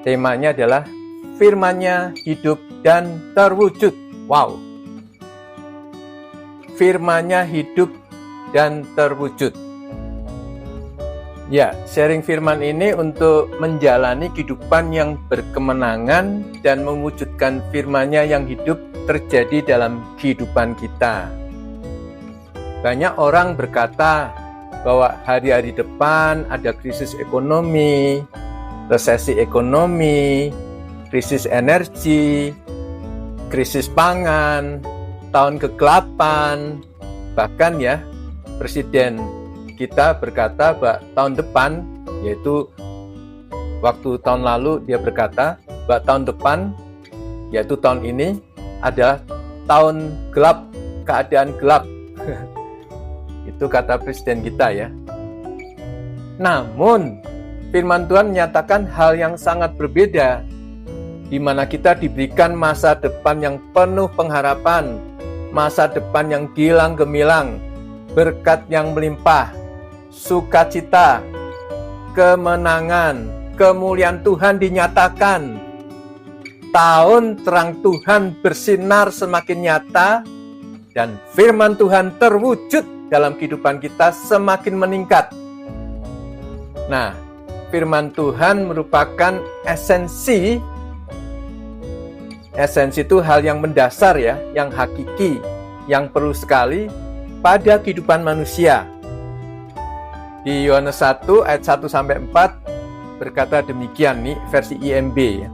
Temanya adalah firman-Nya hidup dan terwujud. Wow. Firman-Nya hidup dan terwujud. Ya, sharing firman ini untuk menjalani kehidupan yang berkemenangan dan mewujudkan firman-Nya yang hidup terjadi dalam kehidupan kita. Banyak orang berkata bahwa hari-hari depan ada krisis ekonomi, resesi ekonomi, krisis energi, krisis pangan, tahun kegelapan. Bahkan ya, Presiden kita berkata bahwa tahun depan, yaitu waktu tahun lalu dia berkata bahwa tahun depan, yaitu tahun ini adalah tahun gelap, keadaan gelap. Itu kata Presiden kita ya. Namun firman Tuhan menyatakan hal yang sangat berbeda, di mana kita diberikan masa depan yang penuh pengharapan, masa depan yang gilang gemilang, berkat yang melimpah, sukacita, kemenangan, kemuliaan Tuhan dinyatakan. Tahun terang Tuhan bersinar semakin nyata, dan firman Tuhan terwujud dalam kehidupan kita semakin meningkat. Nah, firman Tuhan merupakan esensi. Esensi itu hal yang mendasar ya, yang hakiki, yang perlu sekali pada kehidupan manusia. Di Yohanes 1 ayat 1-4 berkata demikian nih, versi IMB.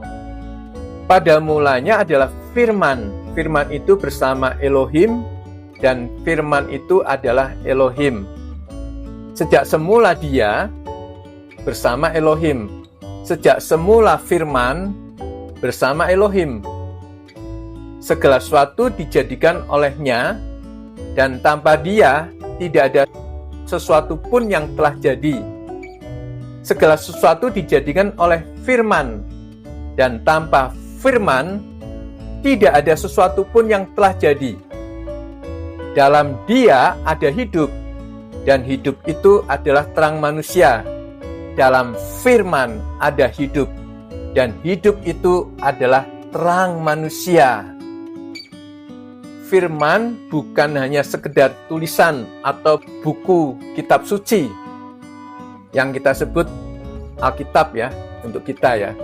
Pada mulanya adalah firman. Firman itu bersama Elohim, dan firman itu adalah Elohim. Sejak semula dia bersama Elohim. Sejak semula firman bersama Elohim. Segala sesuatu dijadikan olehnya, dan tanpa dia tidak ada sesuatu pun yang telah jadi. Segala sesuatu dijadikan oleh firman, dan tanpa firman tidak ada sesuatu pun yang telah jadi. Dalam dia ada hidup, dan hidup itu adalah terang manusia. Dalam firman ada hidup, dan hidup itu adalah terang manusia. Firman bukan hanya sekedar tulisan atau buku kitab suci yang kita sebut Alkitab ya, untuk kita ya.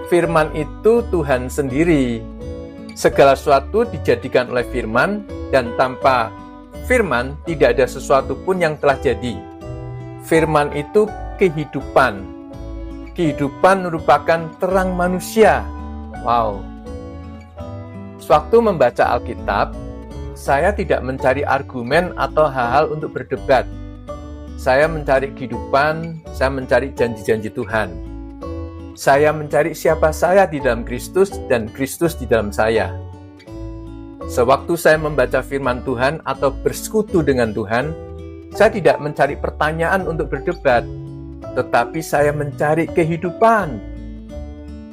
Firman itu Tuhan sendiri. Segala sesuatu dijadikan oleh firman, dan tanpa firman tidak ada sesuatu pun yang telah jadi. Firman itu kehidupan. Kehidupan merupakan terang manusia. Wow. Sewaktu membaca Alkitab, saya tidak mencari argumen atau hal-hal untuk berdebat. Saya mencari kehidupan, saya mencari janji-janji Tuhan. Saya mencari siapa saya di dalam Kristus dan Kristus di dalam saya. Sewaktu saya membaca firman Tuhan atau bersekutu dengan Tuhan, saya tidak mencari pertanyaan untuk berdebat, tetapi saya mencari kehidupan.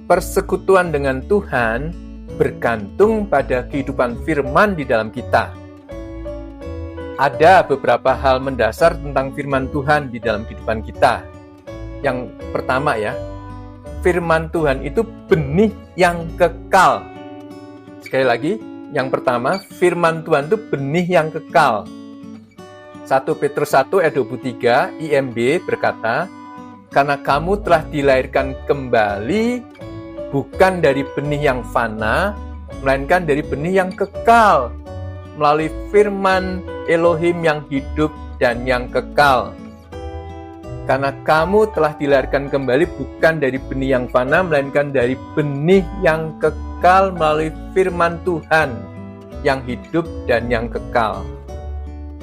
Persekutuan dengan Tuhan bergantung pada kehidupan firman di dalam kita. Ada beberapa hal mendasar tentang firman Tuhan di dalam kehidupan kita. Yang pertama ya, firman Tuhan itu benih yang kekal. Sekali lagi, yang pertama, firman Tuhan itu benih yang kekal. 1 Petrus 1 ayat 23 IMB berkata, karena kamu telah dilahirkan kembali bukan dari benih yang fana, melainkan dari benih yang kekal, melalui firman Elohim yang hidup dan yang kekal. Karena kamu telah dilahirkan kembali bukan dari benih yang fana, melainkan dari benih yang kekal melalui firman Tuhan yang hidup dan yang kekal.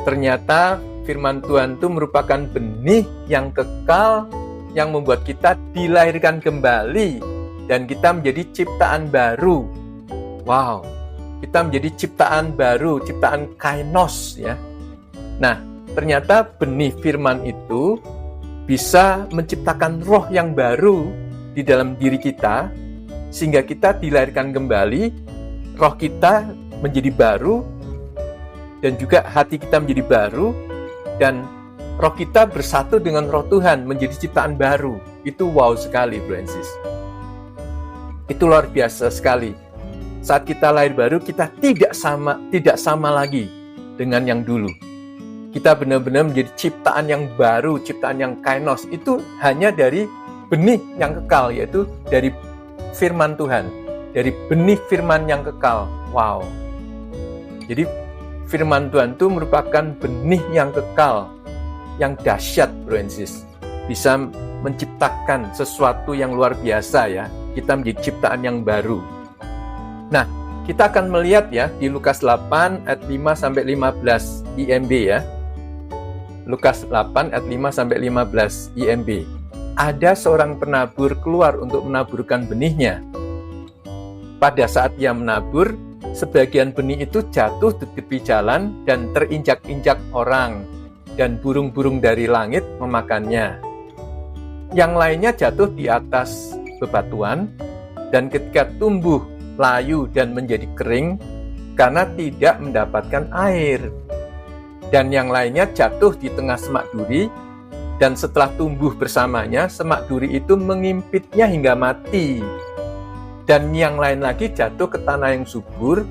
Ternyata firman Tuhan itu merupakan benih yang kekal yang membuat kita dilahirkan kembali dan kita menjadi ciptaan baru. Wow, kita menjadi ciptaan baru, ciptaan kainos ya. Nah, ternyata benih firman itu bisa menciptakan roh yang baru di dalam diri kita, sehingga kita dilahirkan kembali, roh kita menjadi baru, dan juga hati kita menjadi baru, dan roh kita bersatu dengan roh Tuhan menjadi ciptaan baru. Itu wow sekali, bro and sis. Itu luar biasa sekali. Saat kita lahir baru, kita tidak sama lagi dengan yang dulu. Kita benar-benar menjadi ciptaan yang baru, ciptaan yang kainos. Itu hanya dari benih yang kekal, yaitu dari firman Tuhan. Dari benih firman yang kekal. Wow. Jadi firman Tuhan itu merupakan benih yang kekal, yang dahsyat, Bro and Sis. Bisa menciptakan sesuatu yang luar biasa ya. Kita menjadi ciptaan yang baru. Nah, kita akan melihat ya di Lukas 8 ayat 5-15 IMB ya. Lukas 8 ayat 5-15 IMB. Ada seorang penabur keluar untuk menaburkan benihnya. Pada saat ia menabur, sebagian benih itu jatuh di tepi jalan dan terinjak-injak orang, dan burung-burung dari langit memakannya. Yang lainnya jatuh di atas bebatuan, dan ketika tumbuh, layu dan menjadi kering, karena tidak mendapatkan air. Dan yang lainnya jatuh di tengah semak duri, dan setelah tumbuh bersamanya, semak duri itu mengimpitnya hingga mati. Dan yang lain lagi jatuh ke tanah yang subur,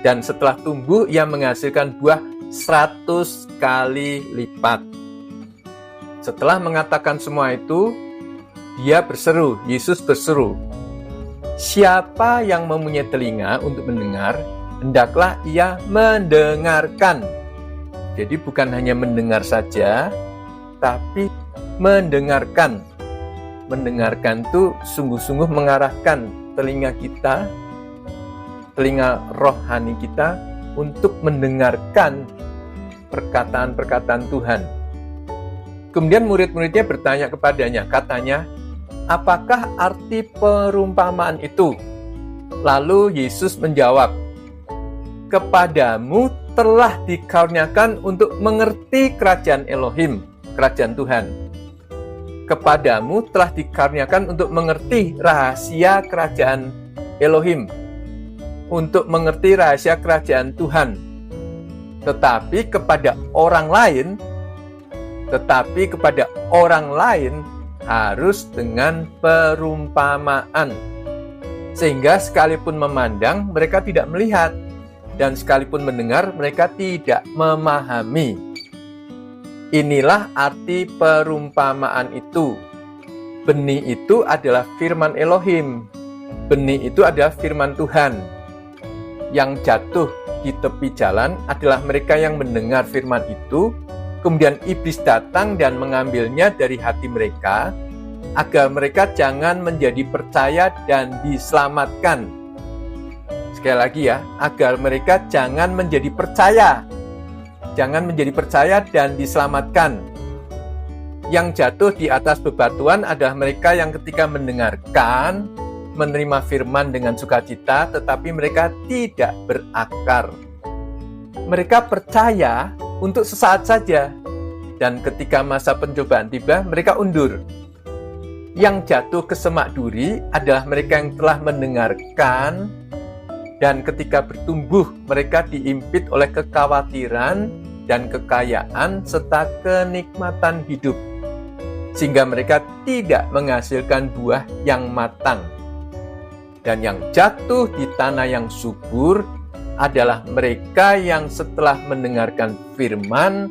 dan setelah tumbuh ia menghasilkan buah 100 kali lipat. Setelah mengatakan semua itu, dia berseru, Yesus berseru, "Siapa yang mempunyai telinga untuk mendengar, hendaklah ia mendengarkan." Jadi bukan hanya mendengar saja, tapi mendengarkan. Mendengarkan itu sungguh-sungguh mengarahkan telinga kita, telinga rohani kita untuk mendengarkan perkataan-perkataan Tuhan. Kemudian murid-muridnya bertanya kepadanya, katanya, "Apakah arti perumpamaan itu?" Lalu Yesus menjawab, "Kepadamu telah dikaruniakan untuk mengerti kerajaan Elohim, kerajaan Tuhan. Kepadamu telah dikaruniakan untuk mengerti rahasia kerajaan Elohim, untuk mengerti rahasia kerajaan Tuhan. Tetapi kepada orang lain harus dengan perumpamaan, sehingga sekalipun memandang mereka tidak melihat, dan sekalipun mendengar mereka tidak memahami." Inilah arti perumpamaan itu. Benih itu adalah firman Elohim. Benih itu adalah firman Tuhan. Yang jatuh di tepi jalan adalah mereka yang mendengar firman itu, kemudian iblis datang dan mengambilnya dari hati mereka, agar mereka jangan menjadi percaya dan diselamatkan. Sekali lagi ya, agar mereka jangan menjadi percaya dan diselamatkan. Yang jatuh di atas bebatuan adalah mereka yang ketika mendengarkan, menerima firman dengan sukacita, tetapi mereka tidak berakar. Mereka percaya untuk sesaat saja, dan ketika masa pencobaan tiba, mereka undur. Yang jatuh ke semak duri adalah mereka yang telah mendengarkan, dan ketika bertumbuh, mereka diimpit oleh kekhawatiran dan kekayaan serta kenikmatan hidup, sehingga mereka tidak menghasilkan buah yang matang. Dan yang jatuh di tanah yang subur adalah mereka yang setelah mendengarkan firman,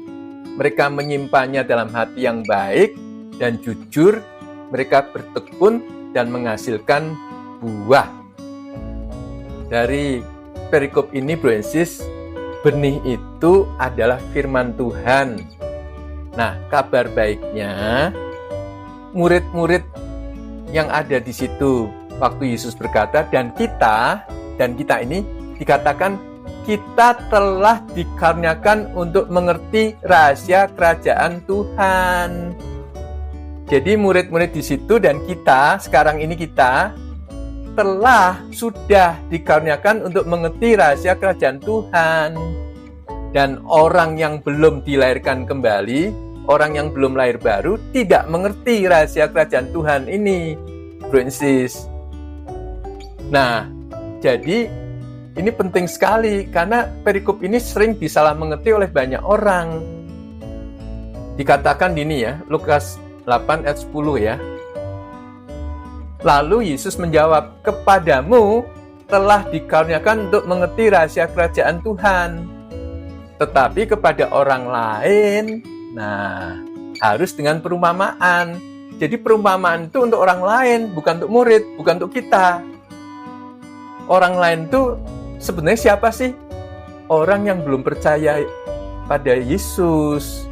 mereka menyimpannya dalam hati yang baik dan jujur, mereka bertekun dan menghasilkan buah. Dari perikop ini, Bro and Sis, benih itu adalah firman Tuhan. Nah, kabar baiknya, murid-murid yang ada di situ waktu Yesus berkata, dan kita ini dikatakan kita telah dikaruniakan untuk mengerti rahasia kerajaan Tuhan. Jadi murid-murid di situ dan kita, sekarang ini kita sudah dikaruniakan untuk mengerti rahasia kerajaan Tuhan. Dan orang yang belum dilahirkan kembali, orang yang belum lahir baru, tidak mengerti rahasia kerajaan Tuhan ini, Bro and Sis. Nah, jadi ini penting sekali, karena perikop ini sering disalah mengerti oleh banyak orang. Dikatakan gini ya, Lukas 8 ayat 10 ya. Lalu Yesus menjawab, kepadamu telah dikaruniakan untuk mengerti rahasia kerajaan Tuhan. Tetapi kepada orang lain, harus dengan perumpamaan. Jadi perumpamaan itu untuk orang lain, bukan untuk murid, bukan untuk kita. Orang lain itu sebenarnya siapa sih? Orang yang belum percaya pada Yesus.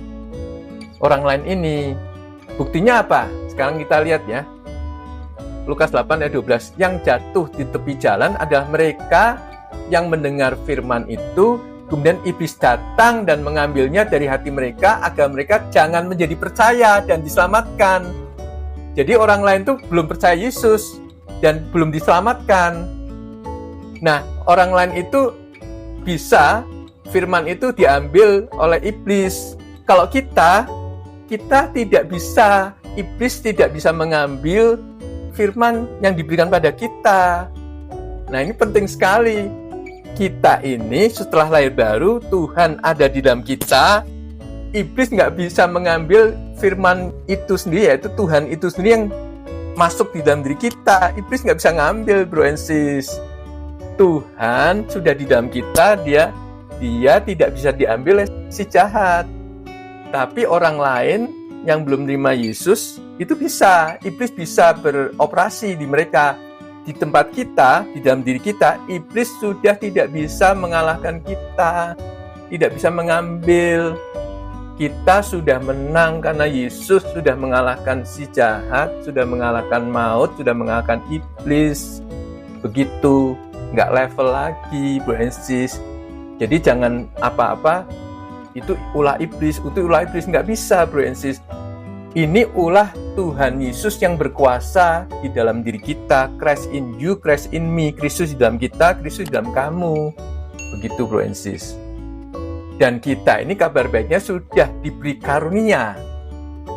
Orang lain ini. Buktinya apa? Sekarang kita lihat ya. Lukas 8 ayat 12. Yang jatuh di tepi jalan adalah mereka yang mendengar firman itu, kemudian iblis datang dan mengambilnya dari hati mereka agar mereka jangan menjadi percaya dan diselamatkan. Jadi orang lain itu belum percaya Yesus dan belum diselamatkan. Nah, orang lain itu bisa firman itu diambil oleh iblis. Kalau kita tidak bisa, iblis tidak bisa mengambil firman yang diberikan pada kita. Nah, ini penting sekali. Kita ini setelah lahir baru, Tuhan ada di dalam kita. Iblis nggak bisa mengambil firman itu sendiri, yaitu Tuhan itu sendiri yang masuk di dalam diri kita. Iblis nggak bisa ngambil, bro and sis. Tuhan sudah di dalam kita, dia tidak bisa diambil oleh si jahat. Tapi orang lain yang belum menerima Yesus, itu bisa. Iblis bisa beroperasi di mereka. Di tempat kita, di dalam diri kita, iblis sudah tidak bisa mengalahkan kita. Tidak bisa mengambil. Kita sudah menang karena Yesus sudah mengalahkan si jahat, sudah mengalahkan maut, sudah mengalahkan iblis. Begitu, nggak level lagi, bro and sis. Jadi jangan apa-apa, itu ulah iblis, nggak bisa, bro and sis. Ini ulah Tuhan Yesus yang berkuasa di dalam diri kita. Christ in you, Christ in me. Kristus di dalam kita, Kristus di dalam kamu. Begitu, bro and sis. Dan kita ini kabar baiknya sudah diberi karunia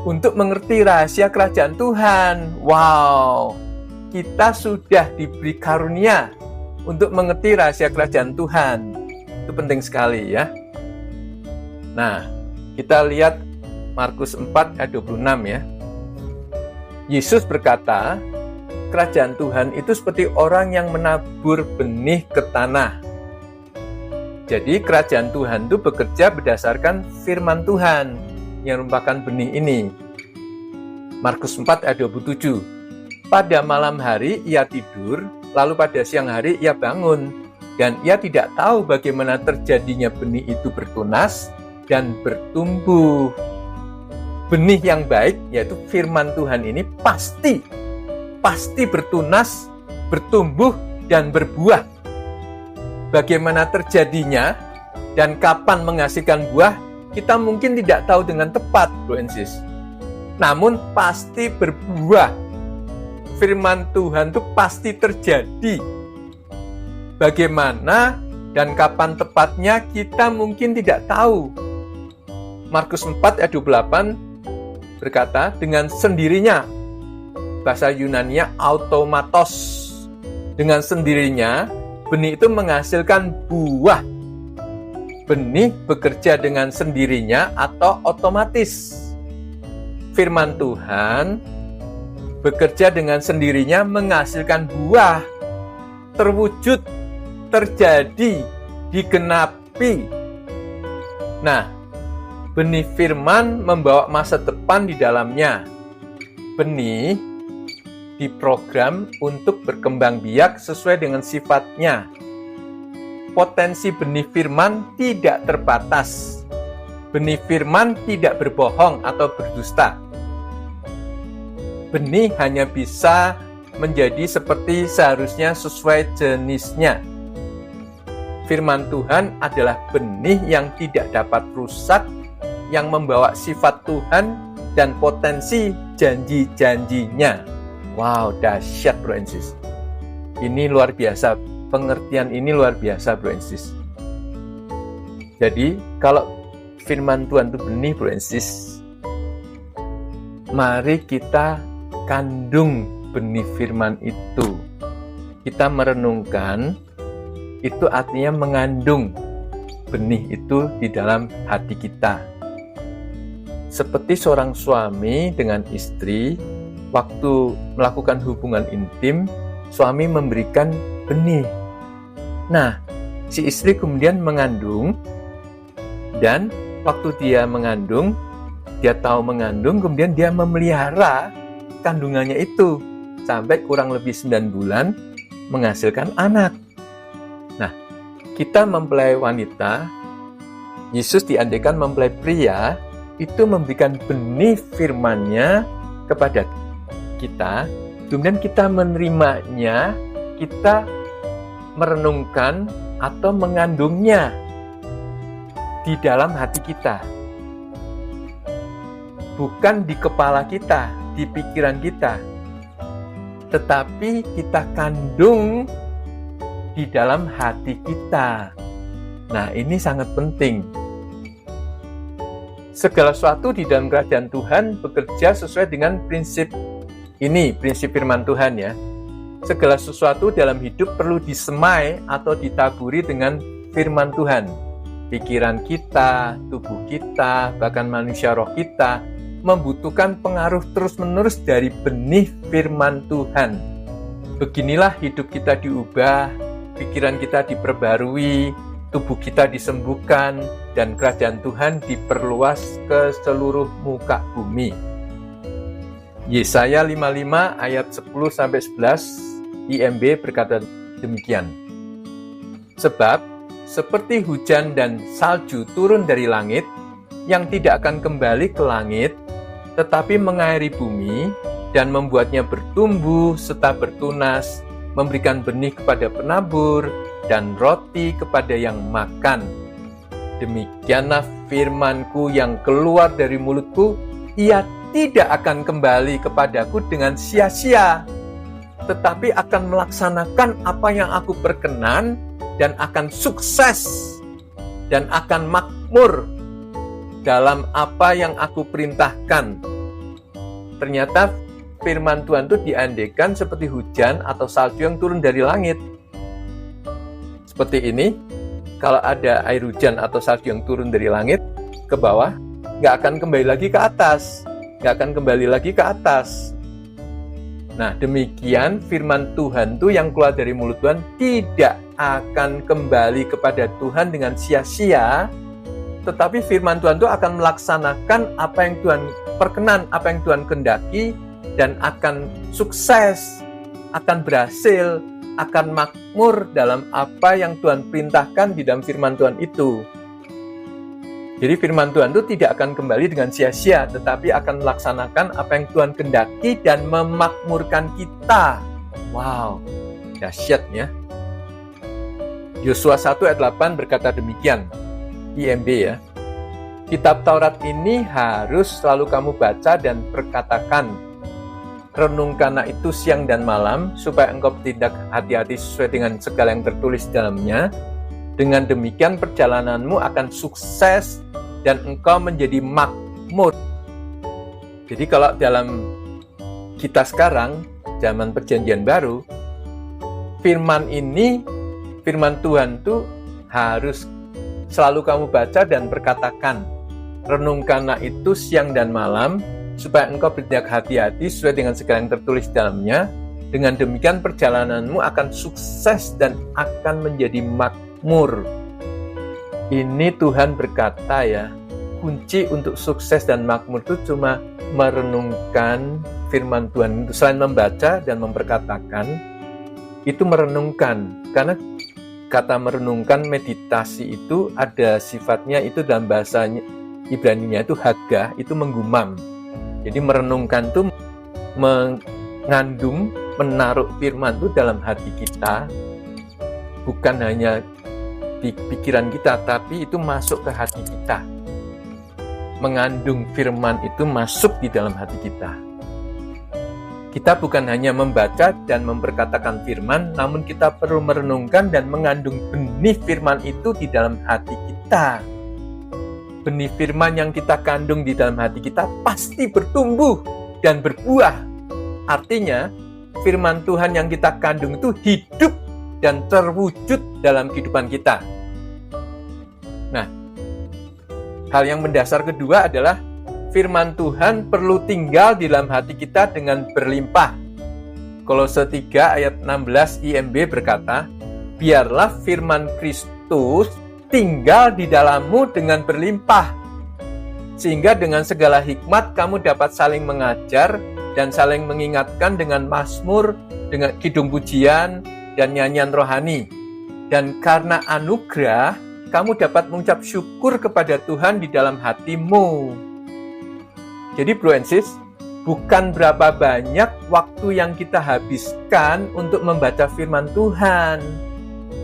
untuk mengerti rahasia kerajaan Tuhan. Wow, kita sudah diberi karunia untuk mengerti rahasia kerajaan Tuhan. Itu penting sekali ya. Nah, kita lihat Markus 4 ayat 26 ya. Yesus berkata, kerajaan Tuhan itu seperti orang yang menabur benih ke tanah. Jadi kerajaan Tuhan itu bekerja berdasarkan firman Tuhan yang merupakan benih ini. Markus 4 ayat 27. Pada malam hari ia tidur, lalu pada siang hari ia bangun, dan ia tidak tahu bagaimana terjadinya benih itu bertunas dan bertumbuh. Benih yang baik, yaitu firman Tuhan ini pasti bertunas, bertumbuh, dan berbuah. Bagaimana terjadinya dan kapan menghasilkan buah, kita mungkin tidak tahu dengan tepat, bro and sis. Namun pasti berbuah. Firman Tuhan itu pasti terjadi. Bagaimana dan kapan tepatnya kita mungkin tidak tahu. Markus 4 ayat 28 berkata, dengan sendirinya, bahasa Yunaninya automatos, dengan sendirinya benih itu menghasilkan buah. Benih bekerja dengan sendirinya atau otomatis. Firman Tuhan bekerja dengan sendirinya menghasilkan buah, terwujud, terjadi, digenapi. Nah, benih firman membawa masa depan di dalamnya. Benih diprogram untuk berkembang biak sesuai dengan sifatnya. Potensi benih firman tidak terbatas. Benih firman tidak berbohong atau berdusta. Benih hanya bisa menjadi seperti seharusnya sesuai jenisnya. Firman Tuhan adalah benih yang tidak dapat rusak, yang membawa sifat Tuhan dan potensi janji-janjinya. Wow, dahsyat, bro and sis. Ini luar biasa, pengertian ini luar biasa, bro and sis. Jadi, kalau firman Tuhan itu benih, bro and sis, mari kita kandung benih firman itu. Kita merenungkan, itu artinya mengandung benih itu di dalam hati kita. Seperti seorang suami dengan istri, waktu melakukan hubungan intim, suami memberikan benih. Nah, si istri kemudian mengandung, dan waktu dia mengandung, dia tahu mengandung, kemudian dia memelihara kandungannya itu sampai kurang lebih 9 bulan menghasilkan anak. Nah, kita mempelai wanita, Yesus diandaikan mempelai pria, itu memberikan benih firman-Nya kepada kita, kemudian kita menerimanya, kita merenungkan atau mengandungnya di dalam hati kita. Bukan di kepala kita, di pikiran kita, tetapi kita kandung di dalam hati kita. Nah, ini sangat penting. Segala sesuatu di dalam kerajaan Tuhan bekerja sesuai dengan prinsip ini, prinsip firman Tuhan ya. Segala sesuatu dalam hidup perlu disemai atau ditaburi dengan firman Tuhan. Pikiran kita, tubuh kita, bahkan manusia roh kita membutuhkan pengaruh terus-menerus dari benih firman Tuhan. Beginilah hidup kita diubah, pikiran kita diperbarui, tubuh kita disembuhkan, dan kerajaan Tuhan diperluas ke seluruh muka bumi. Yesaya 55 ayat 10-11 IMB berkata demikian. Sebab seperti hujan dan salju turun dari langit, yang tidak akan kembali ke langit, tetapi mengairi bumi dan membuatnya bertumbuh serta bertunas, memberikan benih kepada penabur dan roti kepada yang makan. Demikianlah firman-Ku yang keluar dari mulut-Ku, ia tidak akan kembali kepadaku dengan sia-sia, tetapi akan melaksanakan apa yang Aku berkenan, dan akan sukses, dan akan makmur dalam apa yang Aku perintahkan. Ternyata firman Tuhan itu diandaikan seperti hujan atau salju yang turun dari langit. Seperti ini, kalau ada air hujan atau salju yang turun dari langit ke bawah, nggak akan kembali lagi ke atas. Nggak akan kembali lagi ke atas. Nah, demikian firman Tuhan itu yang keluar dari mulut Tuhan tidak akan kembali kepada Tuhan dengan sia-sia, tetapi firman Tuhan itu akan melaksanakan apa yang Tuhan perkenan, apa yang Tuhan kehendaki, dan akan sukses, akan berhasil, akan makmur dalam apa yang Tuhan perintahkan di dalam firman Tuhan itu. Jadi firman Tuhan itu tidak akan kembali dengan sia-sia, tetapi akan melaksanakan apa yang Tuhan kehendaki dan memakmurkan kita. Wow, dahsyat ya. Yosua 1 ayat 8 berkata demikian, IMB ya. Kitab Taurat ini harus selalu kamu baca dan perkatakan. Renungkanlah itu siang dan malam, supaya engkau bertindak hati-hati sesuai dengan segala yang tertulis dalamnya. Dengan demikian perjalananmu akan sukses dan engkau menjadi makmur. Jadi kalau dalam kita sekarang, zaman perjanjian baru, firman Tuhan itu harus selalu kamu baca dan perkatakan. Renungkanlah itu siang dan malam, supaya engkau bertindak hati-hati sesuai dengan segala yang tertulis dalamnya. Dengan demikian perjalananmu akan sukses dan akan menjadi makmur. Ini Tuhan berkata ya, kunci untuk sukses dan makmur itu cuma merenungkan firman Tuhan. Selain membaca dan memperkatakan, itu merenungkan. Karena kata merenungkan, meditasi itu ada sifatnya, itu dalam bahasanya Ibraninya itu hagah, itu menggumam. Jadi merenungkan itu mengandung, menaruh firman itu dalam hati kita, bukan hanya di pikiran kita, tapi itu masuk ke hati kita. Mengandung firman itu masuk di dalam hati kita. Kita bukan hanya membaca dan memperkatakan firman, namun kita perlu merenungkan dan mengandung benih firman itu di dalam hati kita. Benih firman yang kita kandung di dalam hati kita pasti bertumbuh dan berbuah. Artinya, firman Tuhan yang kita kandung itu hidup dan terwujud dalam kehidupan kita. Nah, hal yang mendasar kedua adalah firman Tuhan perlu tinggal di dalam hati kita dengan berlimpah. Kolose 3 ayat 16 IMB berkata, biarlah firman Kristus tinggal di dalammu dengan berlimpah, sehingga dengan segala hikmat kamu dapat saling mengajar dan saling mengingatkan dengan mazmur, dengan kidung pujian, dan nyanyian rohani. Dan karena anugerah, kamu dapat mengucap syukur kepada Tuhan di dalam hatimu. Jadi bro and sis, bukan berapa banyak waktu yang kita habiskan untuk membaca firman Tuhan,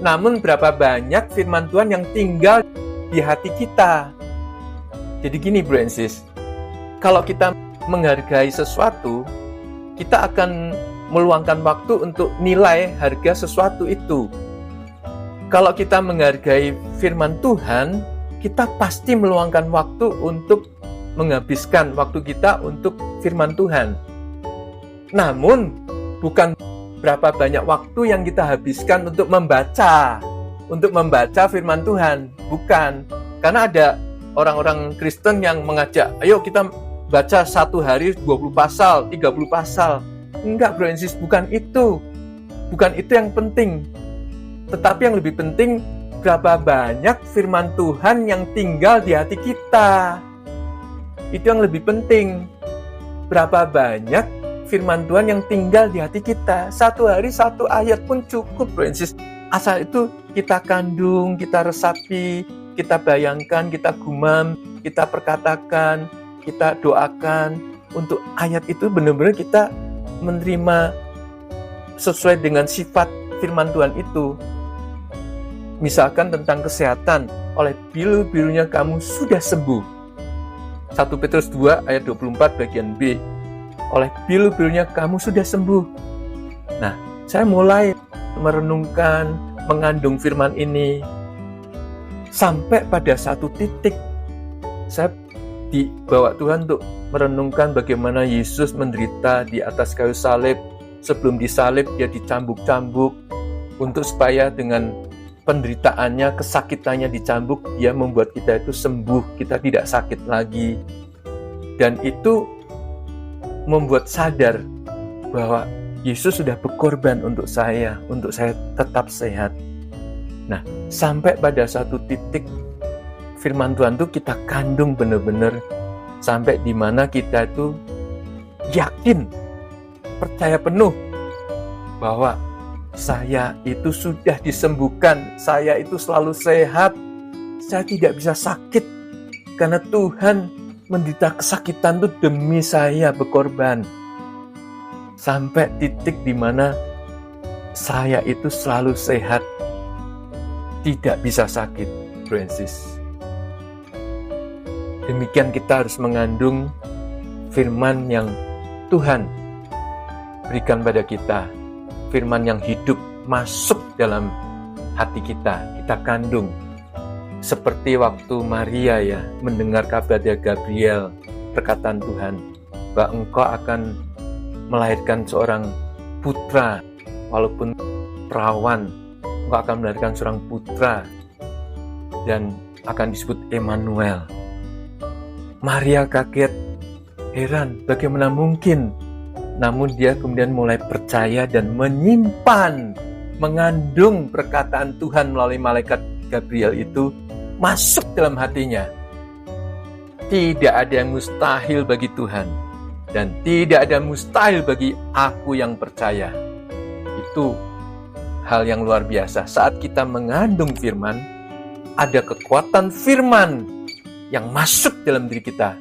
namun berapa banyak firman Tuhan yang tinggal di hati kita. Jadi gini bro and sis, kalau kita menghargai sesuatu, kita akan meluangkan waktu untuk nilai harga sesuatu itu. Kalau kita menghargai firman Tuhan, kita pasti meluangkan waktu untuk menghabiskan waktu kita untuk firman Tuhan. Namun, bukan berapa banyak waktu yang kita habiskan untuk membaca firman Tuhan. Bukan. Karena ada orang-orang Kristen yang mengajak, ayo kita baca satu hari 20 pasal, 30 pasal. Enggak bro and sis, bukan itu. Bukan itu yang penting. Tetapi yang lebih penting, berapa banyak firman Tuhan yang tinggal di hati kita. Itu yang lebih penting. Berapa banyak firman Tuhan yang tinggal di hati kita. Satu hari satu ayat pun cukup bro and sis. Asal itu kita kandung, kita resapi, kita bayangkan, kita gumam, kita perkatakan, kita doakan. Untuk ayat itu benar-benar kita menerima sesuai dengan sifat firman Tuhan itu. Misalkan tentang kesehatan, oleh bilu-bilunya kamu sudah sembuh. 1 Petrus 2 ayat 24 bagian B. Oleh bilu-bilunya kamu sudah sembuh. Nah, saya mulai merenungkan, mengandung firman ini. Sampai pada satu titik, saya dibawa Tuhan untuk merenungkan bagaimana Yesus menderita di atas kayu salib. Sebelum disalib, dia dicambuk-cambuk untuk supaya dengan penderitaannya, kesakitannya dicambuk, dia membuat kita itu sembuh, kita tidak sakit lagi. Dan itu membuat sadar bahwa Yesus sudah berkorban untuk saya tetap sehat. Nah, sampai pada satu titik firman Tuhan itu kita kandung benar-benar sampai di mana kita itu yakin, percaya penuh bahwa saya itu sudah disembuhkan, saya itu selalu sehat, saya tidak bisa sakit karena Tuhan menderita kesakitan itu demi saya berkorban. Sampai titik di mana saya itu selalu sehat, tidak bisa sakit, bro and sis. Demikian kita harus mengandung firman yang Tuhan berikan pada kita. Firman yang hidup masuk dalam hati kita kandung. Seperti waktu Maria ya mendengar kabar dari Gabriel, perkataan Tuhan, bahwa engkau akan melahirkan seorang putra, walaupun perawan, engkau akan melahirkan seorang putra dan akan disebut Emmanuel. Maria kaget, heran, bagaimana mungkin? Namun dia kemudian mulai percaya dan menyimpan, mengandung perkataan Tuhan melalui malaikat Gabriel itu masuk dalam hatinya. Tidak ada yang mustahil bagi Tuhan dan tidak ada yang mustahil bagi aku yang percaya. Itu hal yang luar biasa. Saat kita mengandung firman, ada kekuatan firman yang masuk dalam diri kita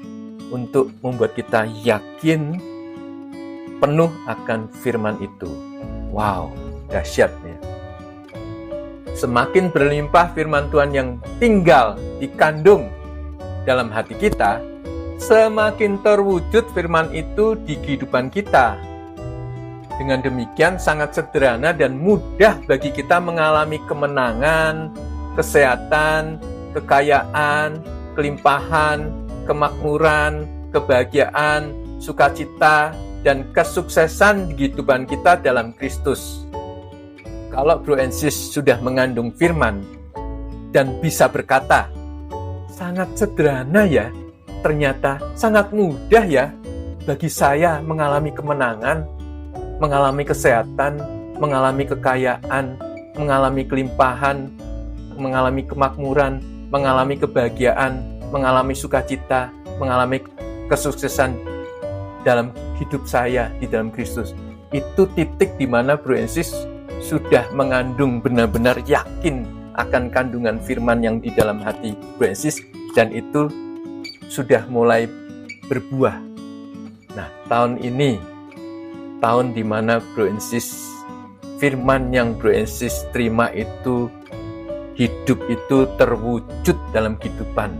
untuk membuat kita yakin penuh akan firman itu. Wow, dahsyat ya. Semakin berlimpah firman Tuhan yang tinggal dikandung dalam hati kita, semakin terwujud firman itu di kehidupan kita. Dengan demikian sangat sederhana dan mudah bagi kita mengalami kemenangan, kesehatan, kekayaan, kelimpahan, kemakmuran, kebahagiaan, sukacita, dan kesuksesan di kehidupan kita dalam Kristus. Kalau bro and sis sudah mengandung firman dan bisa berkata, sangat sederhana ya, ternyata sangat mudah ya bagi saya mengalami kemenangan, mengalami kesehatan, mengalami kekayaan, mengalami kelimpahan, mengalami kemakmuran, mengalami kebahagiaan, mengalami sukacita, mengalami kesuksesan dalam hidup saya di dalam Kristus. Itu titik di mana Bro and Sis sudah mengandung, benar-benar yakin akan kandungan firman yang di dalam hati Bro and Sis, dan itu sudah mulai berbuah. Nah, tahun ini tahun di mana Bro and Sis, firman yang Bro and Sis terima itu, hidup itu terwujud dalam kehidupan.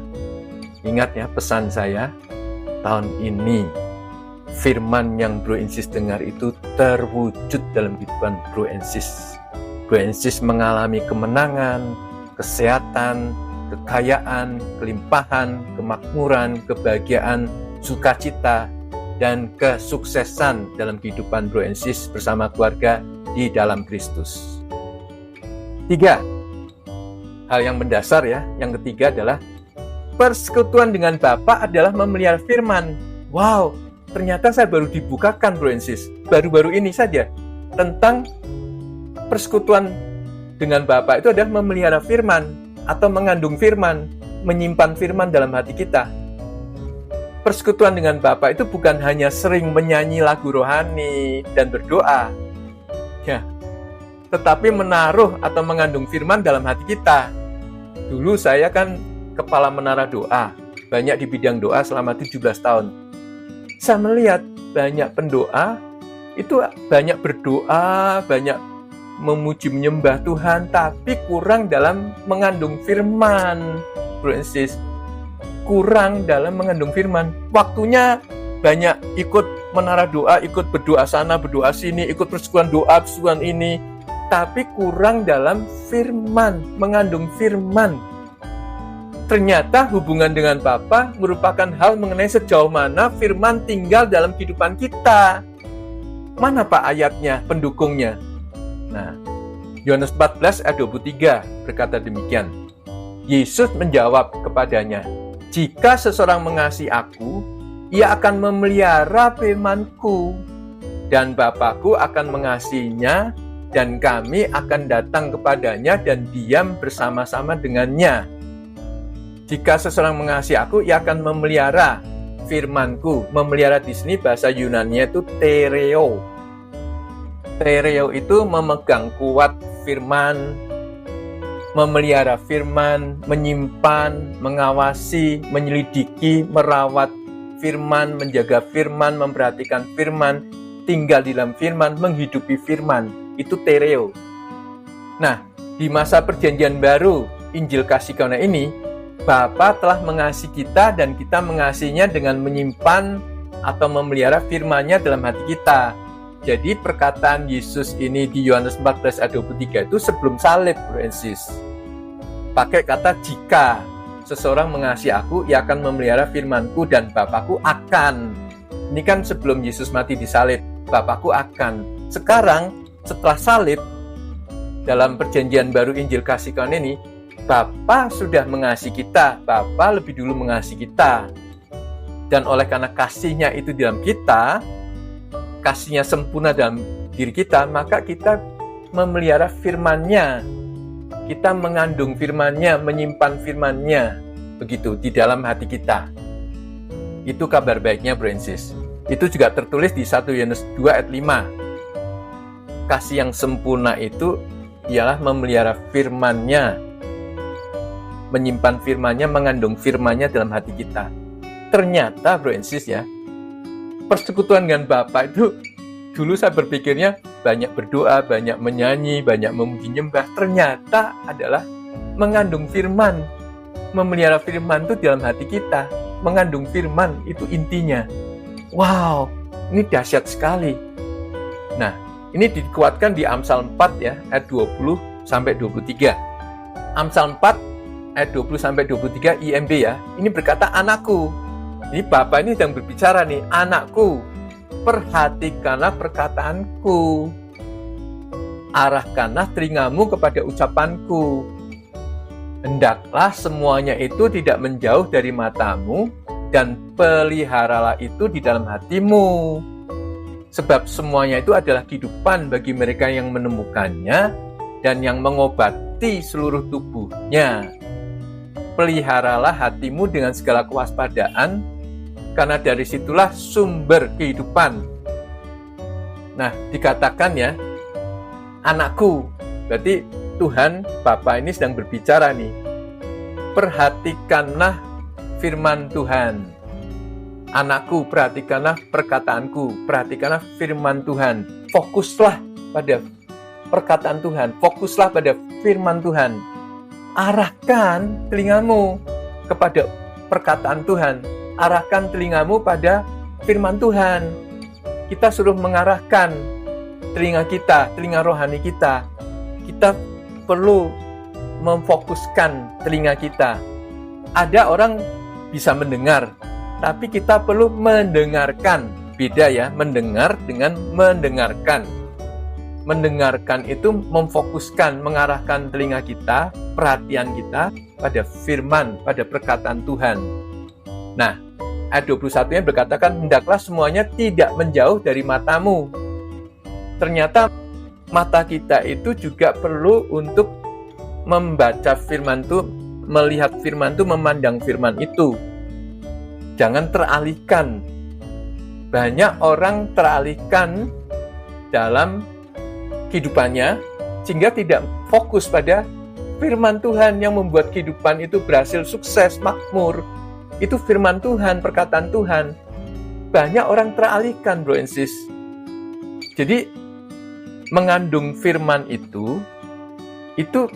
Ingat ya pesan saya, tahun ini firman yang Bro and Sis dengar itu terwujud dalam kehidupan Bro and Sis. Bro and Sis mengalami kemenangan, kesehatan, kekayaan, kelimpahan, kemakmuran, kebahagiaan, sukacita, dan kesuksesan dalam kehidupan Bro and Sis bersama keluarga di dalam Kristus. 3. Hal yang mendasar ya, yang ketiga adalah persekutuan dengan Bapa adalah memelihara firman. Wow, ternyata saya baru dibukakan Bro and Sis, baru-baru ini saja, tentang persekutuan dengan Bapa itu adalah memelihara firman atau mengandung firman, menyimpan firman dalam hati kita. Persekutuan dengan Bapa itu bukan hanya sering menyanyi lagu rohani dan berdoa, ya, tetapi menaruh atau mengandung firman dalam hati kita. Dulu saya kan kepala menara doa, banyak di bidang doa selama 17 tahun. Saya melihat banyak pendoa, itu banyak berdoa, banyak memuji menyembah Tuhan, tapi kurang dalam mengandung firman. Bro and Sis, kurang dalam mengandung firman. Waktunya banyak ikut menara doa, ikut berdoa sana, berdoa sini, ikut persekutuan doa, persekutuan ini, tapi kurang dalam firman, mengandung firman. Ternyata hubungan dengan Bapa merupakan hal mengenai sejauh mana firman tinggal dalam kehidupan kita. Mana Pak ayatnya, pendukungnya? Nah, Yohanes 14 ayat 23 berkata demikian. Yesus menjawab kepadanya, jika seseorang mengasihi aku, ia akan memelihara firman-Ku, dan Bapa-Ku akan mengasihinya, dan kami akan datang kepadanya dan diam bersama-sama dengannya. Jika seseorang mengasihi aku, ia akan memelihara firman-Ku. Memelihara di sini bahasa Yunani-nya itu tereo. Tereo itu memegang kuat firman, memelihara firman, menyimpan, mengawasi, menyelidiki, merawat firman, menjaga firman, memperhatikan firman, tinggal di dalam firman, menghidupi firman. Itu tereo. Nah, di masa perjanjian baru, Injil Kasih Karunia ini, Bapa telah mengasihi kita dan kita mengasihinya dengan menyimpan atau memelihara firman-Nya dalam hati kita. Jadi perkataan Yesus ini di Yohanes 14 ayat 23 itu sebelum salib, Bro and Sis. Pakai kata jika seseorang mengasihi aku, ia akan memelihara firman-Ku dan Bapa-Ku akan. Ini kan sebelum Yesus mati di salib, Bapa-Ku akan. Sekarang setelah salib, dalam perjanjian baru Injil Kasih Karunia ini, Bapa sudah mengasihi kita, Bapa lebih dulu mengasihi kita. Dan oleh karena kasih-Nya itu dalam kita, kasih-Nya sempurna dalam diri kita, maka kita memelihara firman-Nya. Kita mengandung firman-Nya, menyimpan firman-Nya, begitu, di dalam hati kita. Itu kabar baiknya, Bro and Sis. Itu juga tertulis di 1 Yohanes 2 ayat 5. Kasih yang sempurna itu ialah memelihara firman-Nya, menyimpan firman-Nya, mengandung firman-Nya dalam hati kita. Ternyata, Bro and Sis ya, persekutuan dengan Bapa itu dulu saya berpikirnya banyak berdoa, banyak menyanyi, banyak memuji nyembah. Ternyata adalah mengandung firman, memelihara firman itu dalam hati kita. Mengandung firman itu intinya. Wow, ini dahsyat sekali. Nah, ini dikuatkan di Amsal 4 ya, ayat 20 sampai 23. Amsal 4 ayat 20 sampai 23 IMB ya. Ini berkata anakku. Ini Bapa ini sedang berbicara nih, anakku, perhatikanlah perkataanku. Arahkanlah telingamu kepada ucapanku. Hendaklah semuanya itu tidak menjauh dari matamu, dan peliharalah itu di dalam hatimu. Sebab semuanya itu adalah kehidupan bagi mereka yang menemukannya dan yang mengobati seluruh tubuhnya. Peliharalah hatimu dengan segala kewaspadaan, karena dari situlah sumber kehidupan. Nah, dikatakan ya, anakku, berarti Tuhan Bapa ini sedang berbicara nih. Perhatikanlah firman Tuhan. Anakku, perhatikanlah perkataanku, perhatikanlah firman Tuhan. Fokuslah pada perkataan Tuhan, fokuslah pada firman Tuhan. Arahkan telingamu kepada perkataan Tuhan, arahkan telingamu pada firman Tuhan. Kita suruh mengarahkan telinga kita, telinga rohani kita. Kita perlu memfokuskan telinga kita. Ada orang bisa mendengar, tapi kita perlu mendengarkan. Beda ya, mendengar dengan mendengarkan. Mendengarkan itu memfokuskan, mengarahkan telinga kita, perhatian kita pada firman, pada perkataan Tuhan. Nah, ayat 21-nya berkatakan, hendaklah semuanya tidak menjauh dari matamu. Ternyata mata kita itu juga perlu untuk membaca firman itu, melihat firman itu, memandang firman itu. Jangan teralihkan. Banyak orang teralihkan dalam kehidupannya sehingga tidak fokus pada firman Tuhan yang membuat kehidupan itu berhasil, sukses, makmur. Itu firman Tuhan, perkataan Tuhan. Banyak orang teralihkan, bro and sis. Jadi mengandung firman itu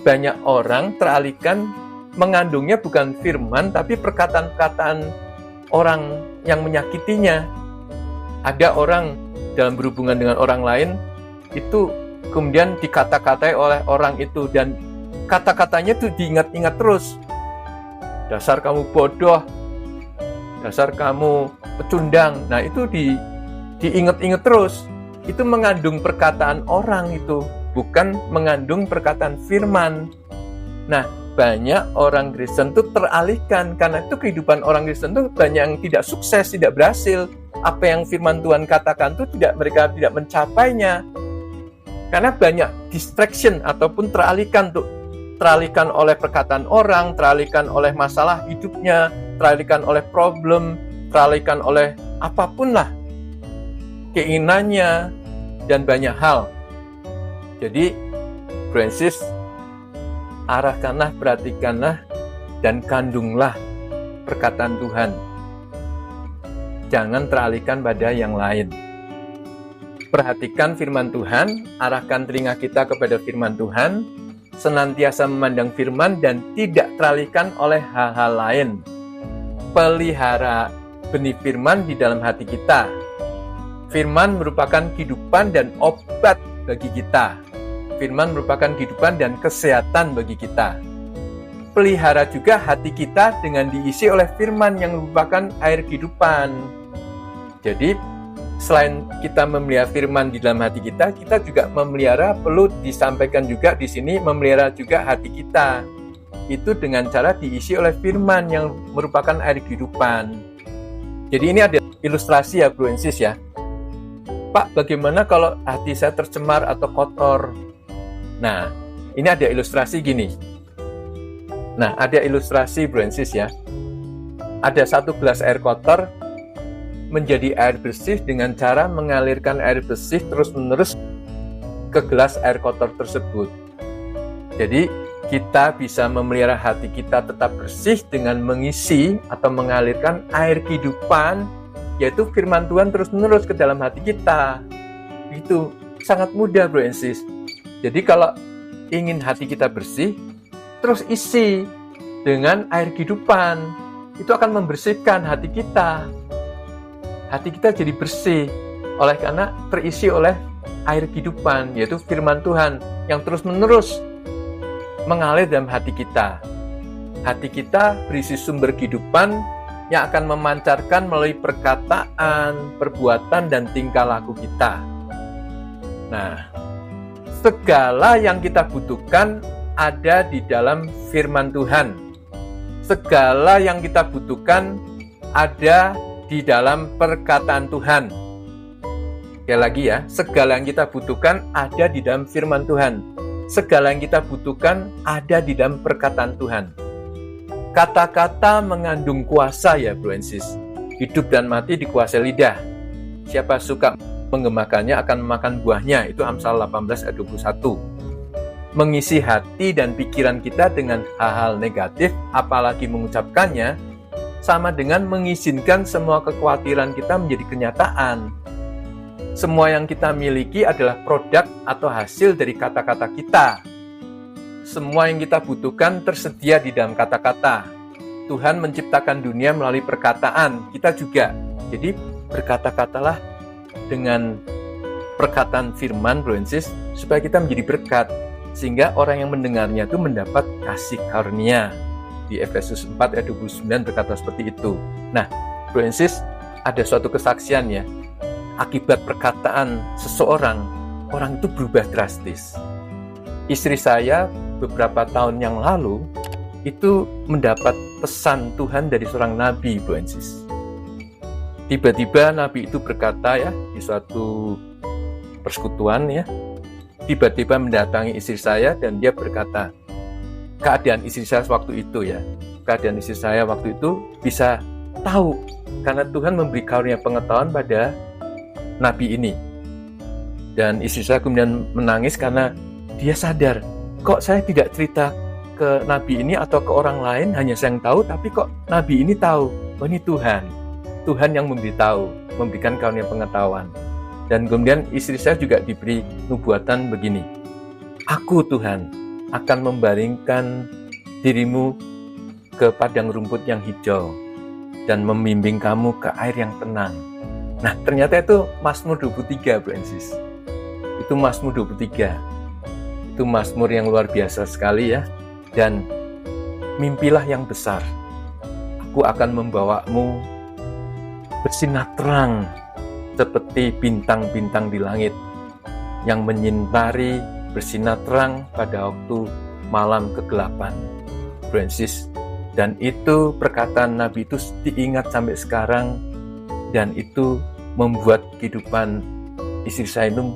banyak orang teralihkan, mengandungnya bukan firman tapi perkataan-perkataan orang yang menyakitinya. Ada orang dalam berhubungan dengan orang lain itu kemudian dikata-katai oleh orang itu, dan kata-katanya itu diingat-ingat terus. Dasar kamu bodoh, dasar kamu pecundang. Nah, itu diingat-ingat terus. Itu mengandung perkataan orang itu, bukan mengandung perkataan firman. Nah, banyak orang Kristen itu teralihkan, karena itu kehidupan orang Kristen itu banyak yang tidak sukses, tidak berhasil. Apa yang firman Tuhan katakan itu mereka tidak mencapainya. Karena banyak distraction ataupun teralihkan oleh perkataan orang, teralihkan oleh masalah hidupnya, teralihkan oleh problem, teralihkan oleh apapun lah, keinginannya, dan banyak hal. Jadi, Francis, arahkanlah, perhatikanlah, dan kandunglah perkataan Tuhan. Jangan teralihkan pada yang lain. Perhatikan firman Tuhan, arahkan telinga kita kepada firman Tuhan, senantiasa memandang firman dan tidak teralihkan oleh hal-hal lain. Pelihara benih firman di dalam hati kita. Firman merupakan kehidupan dan obat bagi kita. Firman merupakan kehidupan dan kesehatan bagi kita. Pelihara juga hati kita dengan diisi oleh firman yang merupakan air kehidupan. Jadi, selain kita memelihara firman di dalam hati kita, kita juga memelihara, perlu disampaikan juga di sini, memelihara juga hati kita. Itu dengan cara diisi oleh firman yang merupakan air kehidupan. Jadi ini ada ilustrasi ya, bro and sis ya. Pak, bagaimana kalau hati saya tercemar atau kotor? Nah, ini ada ilustrasi gini. Nah, ada ilustrasi, bro and sis ya. Ada satu gelas air kotor menjadi air bersih dengan cara mengalirkan air bersih terus-menerus ke gelas air kotor tersebut. Jadi, kita bisa memelihara hati kita tetap bersih dengan mengisi atau mengalirkan air kehidupan, yaitu firman Tuhan terus-menerus ke dalam hati kita. Itu sangat mudah, bro and sis. Jadi, kalau ingin hati kita bersih, terus isi dengan air kehidupan. Itu akan membersihkan hati kita. Hati kita jadi bersih oleh karena terisi oleh air kehidupan, yaitu firman Tuhan yang terus-menerus mengalir dalam hati kita. Hati kita berisi sumber kehidupan yang akan memancarkan melalui perkataan, perbuatan, dan tingkah laku kita. Nah, segala yang kita butuhkan ada di dalam firman Tuhan. Segala yang kita butuhkan ada di dalam perkataan Tuhan. Sekali lagi ya, segala yang kita butuhkan ada di dalam firman Tuhan. Segala yang kita butuhkan ada di dalam perkataan Tuhan. Kata-kata mengandung kuasa ya bro and sis. Hidup dan mati dikuasai lidah. Siapa suka menggemakannya akan memakan buahnya. Itu Amsal 18 ayat 21. Mengisi hati dan pikiran kita dengan hal-hal negatif, apalagi mengucapkannya, sama dengan mengizinkan semua kekhawatiran kita menjadi kenyataan. Semua yang kita miliki adalah produk atau hasil dari kata-kata kita. Semua yang kita butuhkan tersedia di dalam kata-kata. Tuhan menciptakan dunia melalui perkataan, kita juga. Jadi berkata-katalah dengan perkataan firman, bro and sis, supaya kita menjadi berkat. Sehingga orang yang mendengarnya itu mendapat kasih karunia. Di Efesus 4 ayat 29 berkata seperti itu. Nah, bro and sis, ada suatu kesaksian ya. Akibat perkataan seseorang, orang itu berubah drastis. Istri saya beberapa tahun yang lalu itu mendapat pesan Tuhan dari seorang nabi, bro and sis. Tiba-tiba nabi itu berkata ya, di suatu persekutuan ya, tiba-tiba mendatangi istri saya dan dia berkata, keadaan istri saya waktu itu ya, keadaan istri saya waktu itu bisa tahu karena Tuhan memberi karunia pengetahuan pada nabi ini. Dan istri saya kemudian menangis karena dia sadar, kok saya tidak cerita ke nabi ini atau ke orang lain, hanya saya yang tahu, tapi kok nabi ini tahu. Oh, ini Tuhan yang memberitahu, memberikan karunia pengetahuan. Dan kemudian istri saya juga diberi nubuatan begini, aku Tuhan akan membaringkan dirimu ke padang rumput yang hijau dan membimbing kamu ke air yang tenang. Nah, ternyata itu Mazmur 23, bro and sis. Itu Mazmur 23. Itu Mazmur yang luar biasa sekali ya. Dan mimpilah yang besar. Aku akan membawamu bersinar terang seperti bintang-bintang di langit yang menyinari bersinar terang pada waktu malam kegelapan. Bro and sis. Dan itu perkataan Nabi itu diingat sampai sekarang. Dan itu membuat kehidupan istri saya itu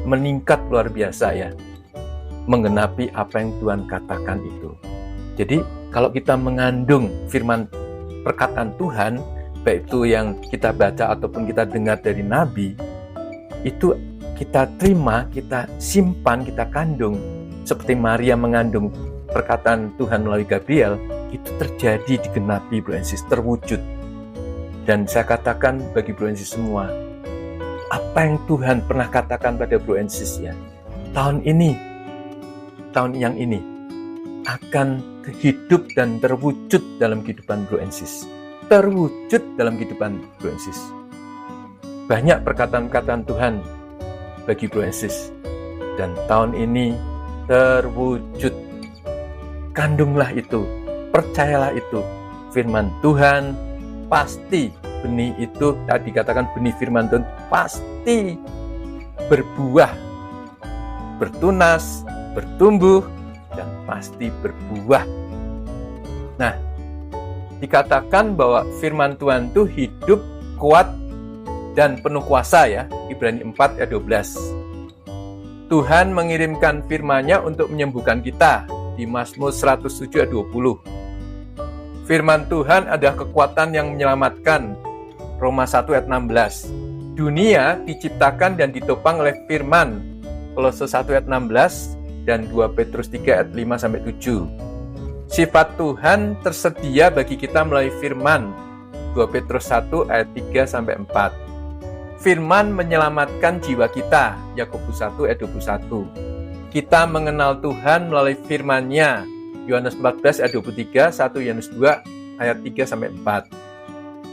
meningkat luar biasa ya. Menggenapi apa yang Tuhan katakan itu. Jadi kalau kita mengandung firman perkataan Tuhan, baik itu yang kita baca ataupun kita dengar dari Nabi, itu kita terima, kita simpan, kita kandung. Seperti Maria mengandung perkataan Tuhan melalui Gabriel, itu terjadi, digenapi, bro and sis, terwujud. Dan saya katakan bagi bro and sis semua, apa yang Tuhan pernah katakan pada bro and sis ya, tahun yang ini akan hidup dan terwujud dalam kehidupan bro and sis. Terwujud dalam kehidupan bro and sis. Banyak perkataan-perkataan Tuhan bagi bro and sis. Dan tahun ini terwujud. Kandunglah itu, percayalah itu. Firman Tuhan pasti, benih itu tadi dikatakan benih firman Tuhan pasti berbuah, bertunas, bertumbuh, dan pasti berbuah. Nah, dikatakan bahwa firman Tuhan itu hidup, kuat, dan penuh kuasa ya. Ibrani 4 ayat 12. Tuhan mengirimkan firman-Nya untuk menyembuhkan kita di Mazmur 107 ayat 20. Firman Tuhan adalah kekuatan yang menyelamatkan. Roma 1 ayat 16. Dunia diciptakan dan ditopang oleh firman. Kolose 1 ayat 16 dan 2 Petrus 3 ayat 5 sampai 7. Sifat Tuhan tersedia bagi kita melalui firman. 2 Petrus 1 ayat 3 sampai 4. Firman menyelamatkan jiwa kita. Yakobus 1 ayat 21. Kita mengenal Tuhan melalui firman-Nya. Yohanes 14 ayat 23, 1 Yohanes 2 ayat 3 sampai 4.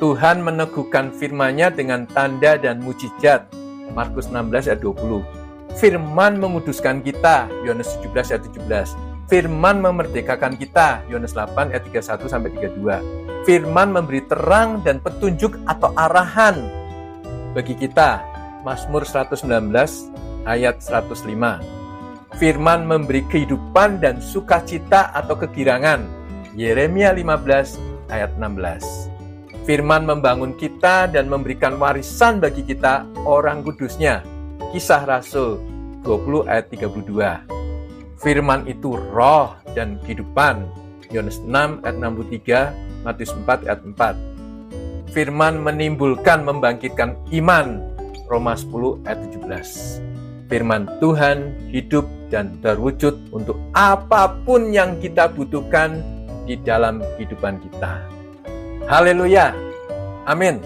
Tuhan meneguhkan firman-Nya dengan tanda dan mujizat. Markus 16 ayat 20. Firman menguduskan kita. Yohanes 17 ayat 17. Firman memerdekakan kita. Yohanes 8 ayat 31 sampai 32. Firman memberi terang dan petunjuk atau arahan bagi kita. Mazmur 119 ayat 105. Firman memberi kehidupan dan sukacita atau kegirangan. Yeremia 15 ayat 16. Firman membangun kita dan memberikan warisan bagi kita orang kudusnya. Kisah Rasul 20 ayat 32. Firman itu roh dan kehidupan. Yohanes 6 ayat 63, Matius 4 ayat 4. Firman menimbulkan, membangkitkan iman. Roma 10 ayat 17. Firman Tuhan hidup dan terwujud untuk apapun yang kita butuhkan di dalam kehidupan kita. Haleluya. Amin.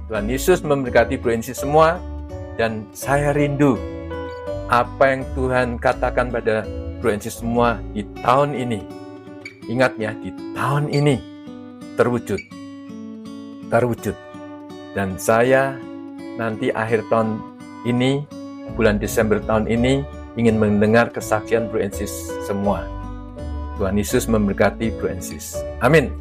Tuhan Yesus memberkati Bro Insi semua, dan saya rindu apa yang Tuhan katakan pada Bro Insi semua di tahun ini. Ingat ya, di tahun ini terwujud. Dan saya nanti akhir tahun ini, bulan Desember tahun ini, ingin mendengar kesaksian Bro Insis semua. Tuhan Yesus memberkati Bro Insis. Amin.